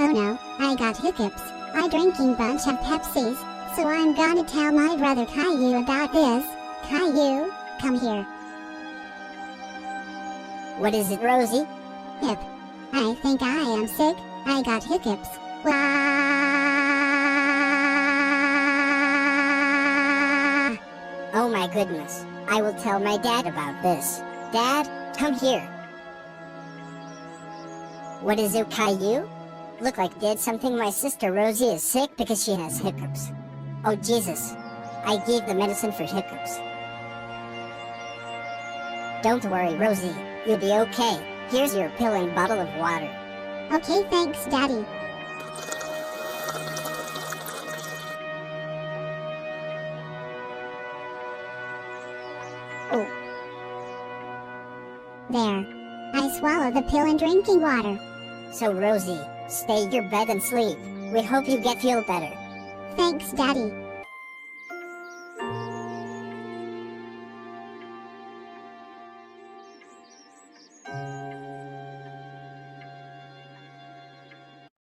Oh no, I got hiccups. I drinking bunch of Pepsis, so I'm gonna tell my brother Caillou about this. Caillou, come here. What is it, Rosie? Hip. I think I am sick. I got hiccups. Wah! Oh my goodness. I will tell my dad about this. Dad, come here. What is it, Caillou? Look like did something. My sister Rosie is sick because she has hiccups. Oh Jesus. I gave the medicine for hiccups. Don't worry, Rosie. You'll be okay. Here's your pill and bottle of water. Okay, thanks, Daddy. Oh. There. I swallowed the pill and drinking water. So Rosie, stay in your bed and sleep. We hope you feel better. Thanks, Daddy.